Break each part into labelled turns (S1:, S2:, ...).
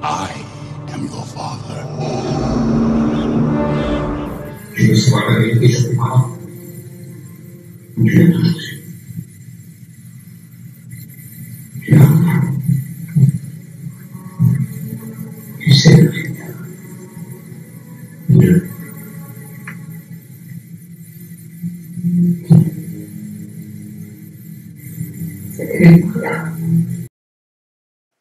S1: I am your father.
S2: Je veux savoir la vérité sur tes parents. Tu l'as tout reçu. Tu l'as reçu. Tu sais le fait. Deux.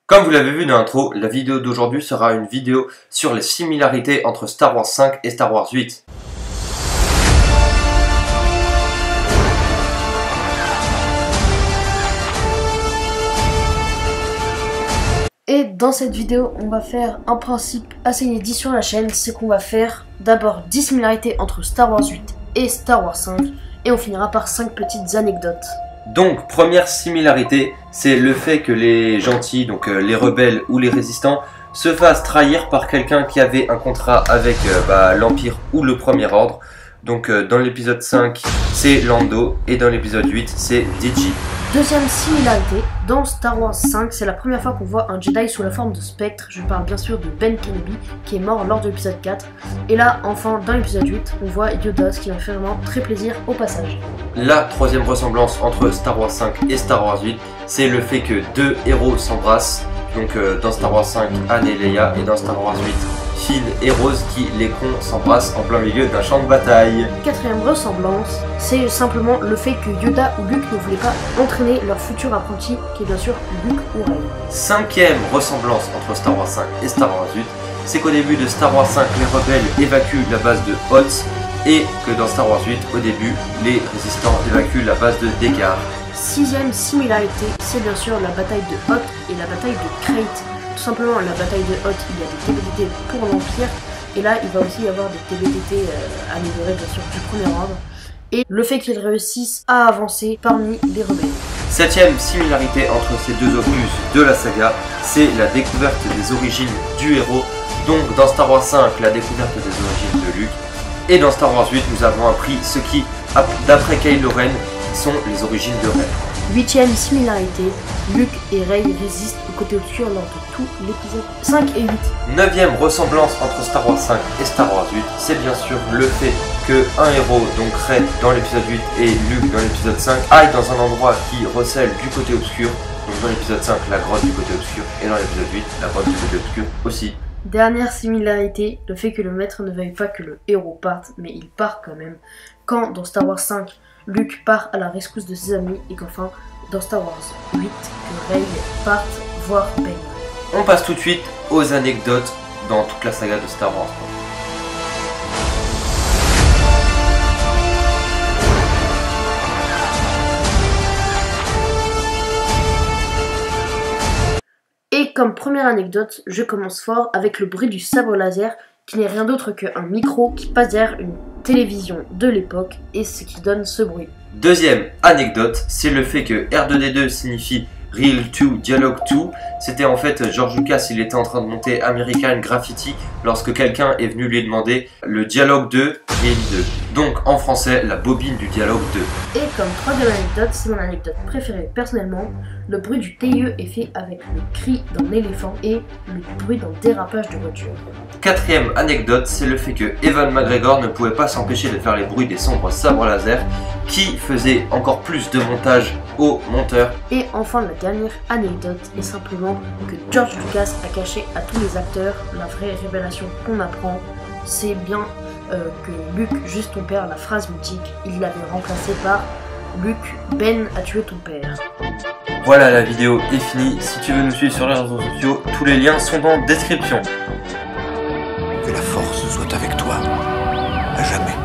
S3: Comme vous l'avez vu dans l'intro, la vidéo d'aujourd'hui sera une vidéo sur les similarités entre Star Wars 5 et Star Wars 8.
S4: Et dans cette vidéo, on va faire un principe assez inédit sur la chaîne, c'est qu'on va faire d'abord 10 similarités entre Star Wars 8 et Star Wars 5, et on finira par 5 petites anecdotes.
S3: Donc, première similarité, c'est le fait que les gentils, donc les rebelles ou les résistants, se fassent trahir par quelqu'un qui avait un contrat avec l'Empire ou le Premier Ordre. Donc dans l'épisode 5, c'est Lando, et dans l'épisode 8, c'est DJ.
S4: Deuxième similarité, dans Star Wars 5, c'est la première fois qu'on voit un Jedi sous la forme de spectre. Je parle bien sûr de Ben Kenobi, qui est mort lors de l'épisode 4. Et là, enfin, dans l'épisode 8, on voit Yoda, ce qui m'a fait vraiment très plaisir au passage. La
S3: troisième ressemblance entre Star Wars 5 et Star Wars 8, c'est le fait que deux héros s'embrassent. Donc dans Star Wars 5, Han et Leia, et dans Star Wars 8, Finn et Rose, qui, les cons, s'embrassent en plein milieu d'un champ de bataille.
S4: Quatrième ressemblance, c'est simplement le fait que Yoda ou Luke ne voulaient pas entraîner leur futur apprenti, qui est bien sûr Luke ou Rey.
S3: Cinquième ressemblance entre Star Wars 5 et Star Wars 8, c'est qu'au début de Star Wars 5, les rebelles évacuent la base de Hoth, et que dans Star Wars 8, au début, les résistants évacuent la base de Dekar.
S4: Sixième similarité, c'est bien sûr la bataille de Hoth et la bataille de Krayt. Tout simplement, la bataille de Hoth, il y a des TBDT pour l'Empire, et là, il va aussi y avoir des TBDT améliorés, bien sûr, du Premier Ordre, et le fait qu'ils réussissent à avancer parmi les rebelles.
S3: Septième similarité entre ces deux opus de la saga, c'est la découverte des origines du héros. Donc, dans Star Wars 5, la découverte des origines de Luke, et dans Star Wars 8, nous avons appris ce qui, d'après Kylo Ren, sont les origines de Rey.
S4: Huitième similarité, Luke et Rey résistent au côté obscur lors de tout l'épisode 5 et 8.
S3: Neuvième ressemblance entre Star Wars 5 et Star Wars 8, c'est bien sûr le fait que un héros, donc Rey dans l'épisode 8 et Luke dans l'épisode 5, aille dans un endroit qui recèle du côté obscur. Donc dans l'épisode 5, la grotte du côté obscur, et dans l'épisode 8, la grotte du côté obscur aussi.
S4: Dernière similarité, le fait que le maître ne veuille pas que le héros parte, mais il part quand même. Quand dans Star Wars 5, Luke part à la rescousse de ses amis, et qu'enfin, dans Star Wars 8, que Rey parte voir Ben.
S3: On passe tout de suite aux anecdotes dans toute la saga de Star Wars.
S4: Et comme première anecdote, je commence fort avec le bruit du sabre laser, qui n'est rien d'autre qu'un micro qui passe derrière une télévision de l'époque, et ce qui donne ce bruit.
S3: Deuxième anecdote, c'est le fait que R2D2 signifie Real 2 Dialogue 2. C'était en fait George Lucas, il était en train de monter American Graffiti lorsque quelqu'un est venu lui demander le Dialogue 2 Real 2. Donc en français, la bobine du Dialogue 2.
S4: Et comme troisième anecdote, c'est mon anecdote préférée personnellement, le bruit du TIE est fait avec le cri d'un éléphant et le bruit d'un dérapage de voiture.
S3: Quatrième anecdote, c'est le fait que Ewan McGregor ne pouvait pas s'empêcher de faire les bruits des sombres sabres laser qui faisaient encore plus de montage au monteur.
S4: Et enfin la dernière anecdote est simplement que George Lucas a caché à tous les acteurs la vraie révélation qu'on apprend, c'est bien que Luke, juste ton père, la phrase mythique, il l'avait remplacé par Luke, Ben a tué ton père.
S3: Voilà, la vidéo est finie. Si tu veux nous suivre sur les réseaux sociaux, tous les liens sont dans la description.
S1: Que la force soit avec toi, à jamais.